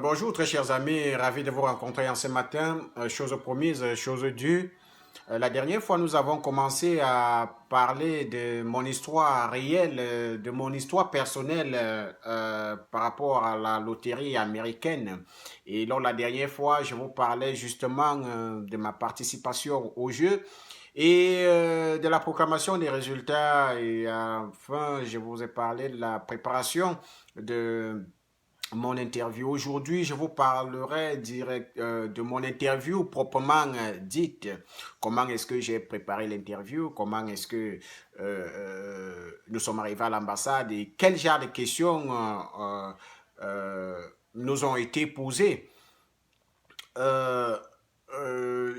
Bonjour très chers amis, ravi de vous rencontrer en ce matin. Chose promise, chose due. La dernière fois, nous avons commencé à parler de mon histoire réelle, de mon histoire personnelle par rapport à la loterie américaine. Et lors de la dernière fois, je vous parlais justement de ma participation au jeu et de la proclamation des résultats. Et enfin, je vous ai parlé de la préparation de mon interview. Aujourd'hui, je vous parlerai de mon interview proprement dite. Comment est-ce que j'ai préparé l'interview? Comment est-ce que nous sommes arrivés à l'ambassade? Et quel genre de questions nous ont été posées? Euh,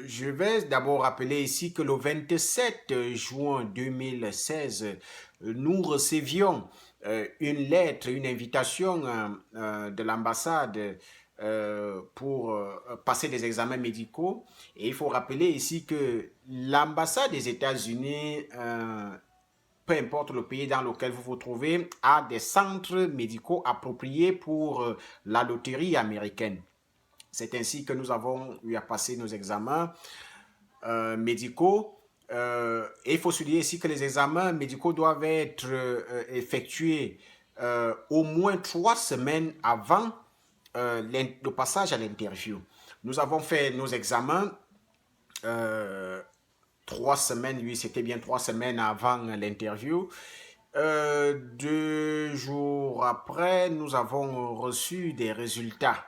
je vais d'abord rappeler ici que le 27 juin 2016, nous recevions une lettre, une invitation de l'ambassade pour passer des examens médicaux. Et il faut rappeler ici que l'ambassade des États-Unis, peu importe le pays dans lequel vous vous trouvez, a des centres médicaux appropriés pour la loterie américaine. C'est ainsi que nous avons eu à passer nos examens médicaux. Et il faut souligner ici que les examens médicaux doivent être effectués au moins 3 semaines avant le passage à l'interview. Nous avons fait nos examens 3 semaines, oui, c'était bien 3 semaines avant l'interview. 2 jours après, nous avons reçu des résultats.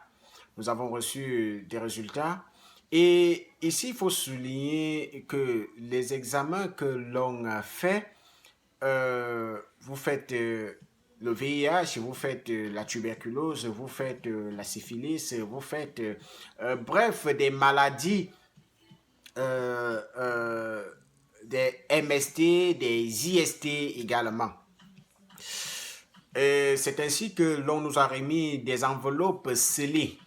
Nous avons reçu des résultats. Et ici, il faut souligner que les examens que l'on a fait, vous faites le VIH, vous faites la tuberculose, vous faites la syphilis, vous faites, bref, des maladies, euh, euh, des MST, des IST également. C'est ainsi que l'on nous a remis des enveloppes scellées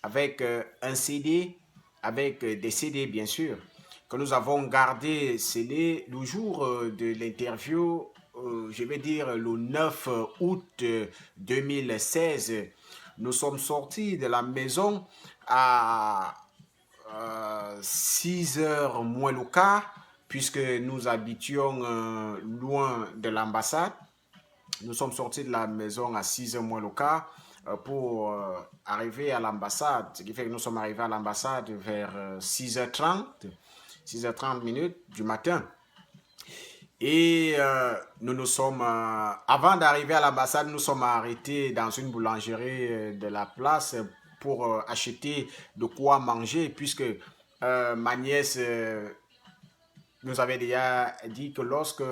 avec un CD, avec des CD bien sûr, que nous avons gardé scellés le jour de l'interview, je vais dire le 9 août 2016. Nous sommes sortis de la maison à 6 heures moins le quart, puisque nous habitions loin de l'ambassade. Nous sommes sortis de la maison à 6 heures moins le quart pour arriver à l'ambassade. Ce qui fait que nous sommes arrivés à l'ambassade vers 6h30, 6h30 minutes du matin. Et avant d'arriver à l'ambassade, nous sommes arrêtés dans une boulangerie de la place pour acheter de quoi manger, puisque ma nièce nous avait déjà dit que lorsque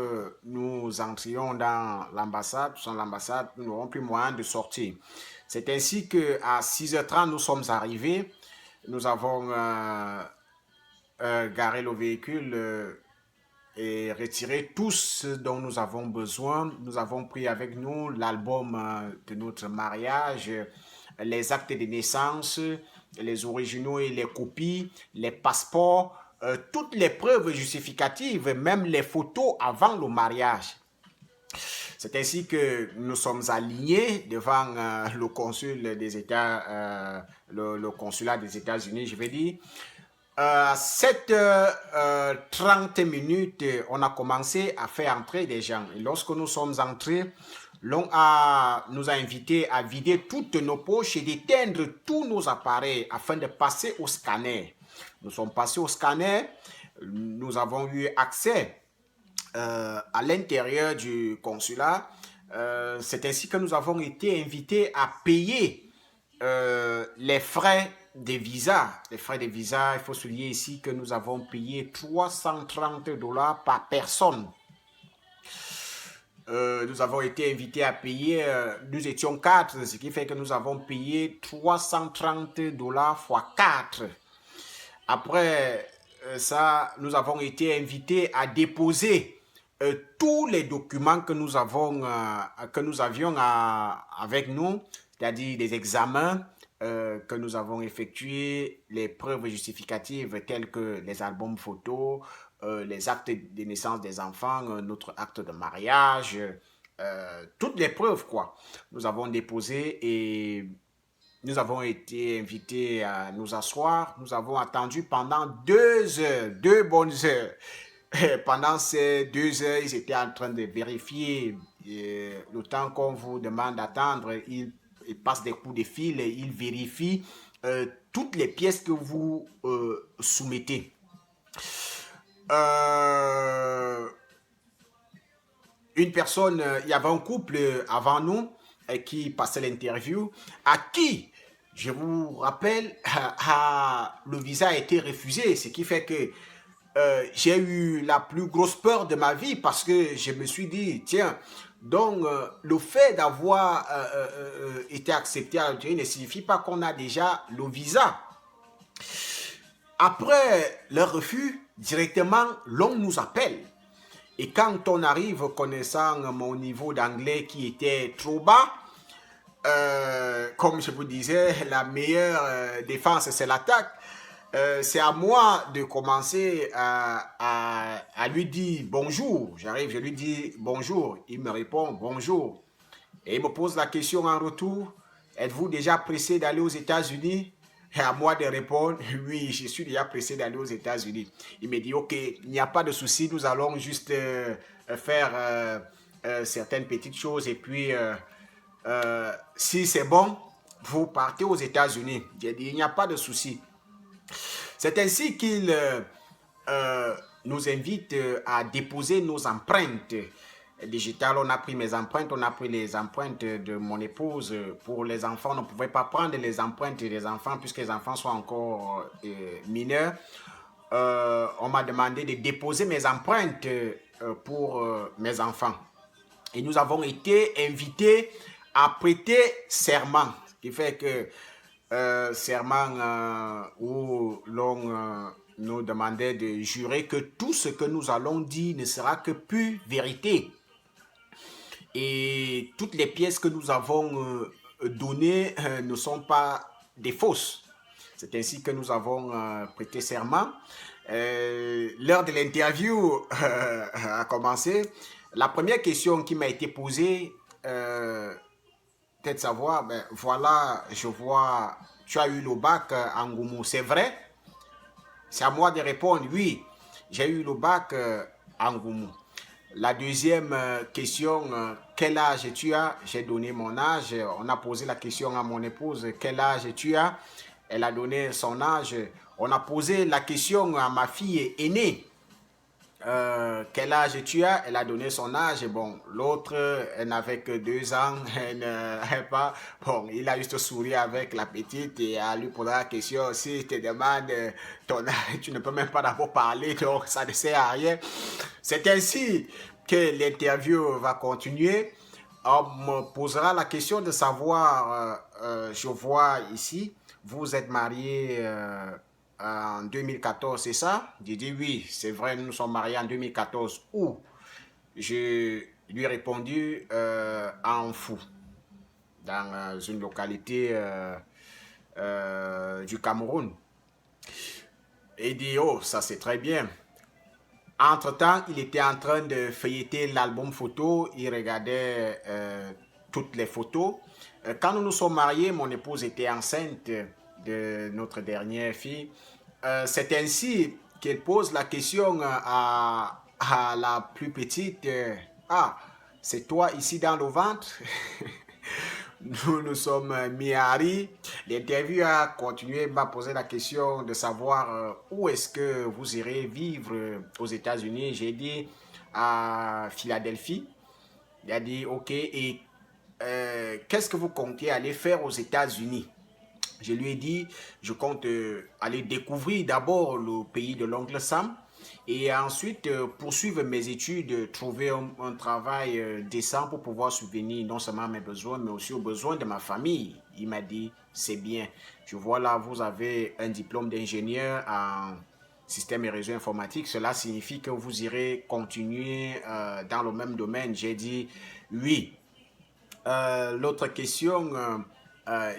nous entrions dans l'ambassade, nous n'aurons plus moyen de sortir. C'est ainsi qu'à 6h30, nous sommes arrivés. Nous avons garé le véhicule et retiré tout ce dont nous avons besoin. Nous avons pris avec nous l'album de notre mariage, les actes de naissance, les originaux et les copies, les passeports, toutes les preuves justificatives, même les photos avant le mariage. C'est ainsi que nous sommes alignés devant le consul des États, le consulat des États-Unis, je vais dire. 7h30 minutes, on a commencé à faire entrer des gens. Et lorsque nous sommes entrés, nous a invités à vider toutes nos poches et d'éteindre tous nos appareils afin de passer au scanner. Nous sommes passés au scanner, nous avons eu accès à l'intérieur du consulat. C'est ainsi que nous avons été invités à payer les frais des visas. Les frais des visas, il faut souligner ici que nous avons payé 330 dollars par personne. Nous avons été invités à payer, nous étions 4, ce qui fait que nous avons payé 330 dollars fois 4. Après ça, nous avons été invités à déposer tous les documents que nous avions avec nous, c'est-à-dire des examens que nous avons effectués, les preuves justificatives telles que les albums photos, les actes de naissance des enfants, notre acte de mariage, toutes les preuves quoi. Nous avons déposé et Nous avons été invités à nous asseoir. Nous avons attendu pendant 2 heures, 2 bonnes heures. Pendant ces 2 heures, ils étaient en train de vérifier le temps qu'on vous demande d'attendre. Ils passent des coups de fil et ils vérifient toutes les pièces que vous soumettez. Une personne, il y avait un couple avant nous qui passait l'interview, à qui, je vous rappelle, le visa a été refusé, ce qui fait que j'ai eu la plus grosse peur de ma vie parce que je me suis dit, tiens, donc le fait d'avoir été accepté à l'Algérie ne signifie pas qu'on a déjà le visa. Après le refus, directement, l'on nous appelle. Et quand on arrive, connaissant mon niveau d'anglais qui était trop bas, comme je vous disais, la meilleure défense, c'est l'attaque. C'est à moi de commencer à lui dire bonjour. J'arrive, je lui dis bonjour. Il me répond bonjour. Et il me pose la question en retour. Êtes-vous déjà pressé d'aller aux États-Unis? Et à moi de répondre, oui, je suis déjà pressé d'aller aux États-Unis. Il me dit, ok, il n'y a pas de souci, nous allons juste faire certaines petites choses et puis si c'est bon, vous partez aux États-Unis. J'ai dit, il n'y a pas de souci. C'est ainsi qu'il nous invite à déposer nos empreintes digitales. On a pris mes empreintes, on a pris les empreintes de mon épouse. Pour les enfants, on ne pouvait pas prendre les empreintes des enfants puisque les enfants sont encore mineurs. On m'a demandé de déposer mes empreintes pour mes enfants. Et nous avons été invités à prêter serment, ce qui fait que serment où l'on nous demandait de jurer que tout ce que nous allons dire ne sera que pure vérité. Et toutes les pièces que nous avons données ne sont pas des fausses. C'est ainsi que nous avons prêté serment. L'heure de l'interview a commencé. La première question qui m'a été posée, peut-être savoir, ben voilà, je vois, tu as eu le bac en Goumou, c'est vrai? C'est à moi de répondre, oui, j'ai eu le bac en Goumou. La deuxième question, quel âge tu as? J'ai donné mon âge. On a posé la question à mon épouse, quel âge tu as? Elle a donné son âge. On a posé la question à ma fille aînée. Quel âge tu as? Elle a donné son âge. Bon, l'autre, elle n'avait que 2 ans. Elle n'avait pas. Bon, il a juste souri avec la petite et a lui posé la question. Si tu te demandes ton âge, tu ne peux même pas d'abord parler, donc ça ne sert à rien. C'est ainsi que l'interview va continuer. On me posera la question de savoir, je vois ici, vous êtes marié en 2014, c'est ça? J'ai dit oui, c'est vrai, nous sommes mariés en 2014. Où? Je lui ai répondu en Fou, dans une localité du Cameroun. Et il dit, oh, ça c'est très bien. Entre-temps, il était en train de feuilleter l'album photo, il regardait toutes les photos. Quand nous nous sommes mariés, mon épouse était enceinte de notre dernière fille. C'est ainsi qu'elle pose la question à la plus petite. Ah, c'est toi ici dans le ventre? Nous nous sommes mis à rire. L'interview a continué, m'a posé la question de savoir où est-ce que vous irez vivre aux États-Unis. J'ai dit à Philadelphie. Il a dit ok, et qu'est-ce que vous comptez aller faire aux États-Unis? Je lui ai dit, je compte aller découvrir d'abord le pays de l'oncle Sam et ensuite poursuivre mes études, trouver un travail décent pour pouvoir subvenir non seulement à mes besoins, mais aussi aux besoins de ma famille. Il m'a dit, c'est bien. Je vois là, vous avez un diplôme d'ingénieur en système et réseau informatique. Cela signifie que vous irez continuer dans le même domaine. J'ai dit, oui. L'autre question,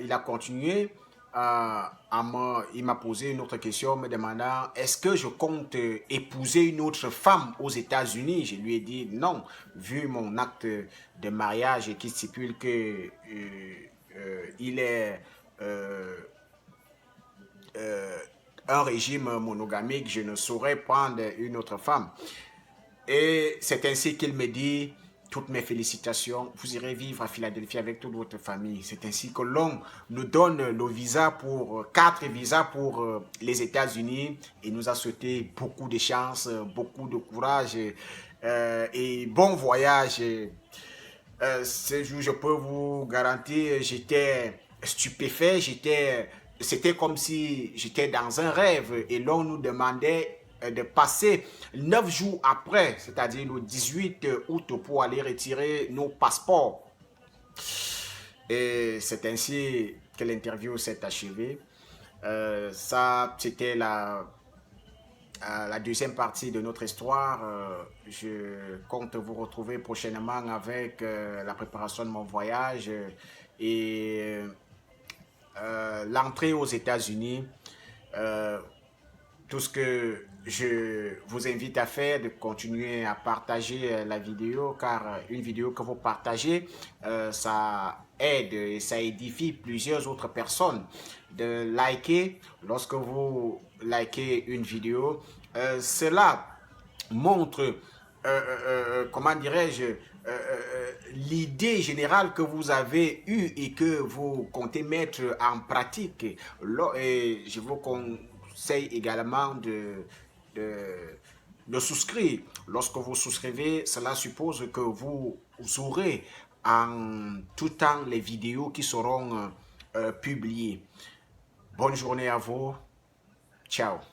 il a continué. Il m'a posé une autre question me demandant est-ce que je compte épouser une autre femme aux États-Unis? Je lui ai dit non, vu mon acte de mariage qui stipule que il est euh, un régime monogamique, je ne saurais prendre une autre femme. Et c'est ainsi qu'il me dit, toutes mes félicitations, vous irez vivre à Philadelphie avec toute votre famille. C'est ainsi que l'on nous donne le visa pour, 4 visas pour les États-Unis et nous a souhaité beaucoup de chance, beaucoup de courage et bon voyage. Ce jour, je peux vous garantir, j'étais stupéfait, c'était comme si j'étais dans un rêve et l'on nous demandait de passer 9 jours après, c'est-à-dire le 18 août, pour aller retirer nos passeports. Et c'est ainsi que l'interview s'est achevée. Ça, c'était la deuxième partie de notre histoire. Je compte vous retrouver prochainement avec la préparation de mon voyage et l'entrée aux États-Unis. Tout ce que je vous invite à faire, de continuer à partager la vidéo, car une vidéo que vous partagez, ça aide et ça édifie plusieurs autres personnes. De liker, lorsque vous likez une vidéo, cela montre, comment dirais-je, l'idée générale que vous avez eue et que vous comptez mettre en pratique. Et je vous conseille également de souscrire. Lorsque vous souscrivez, cela suppose que vous aurez en tout temps les vidéos qui seront publiées. Bonne journée à vous. Ciao.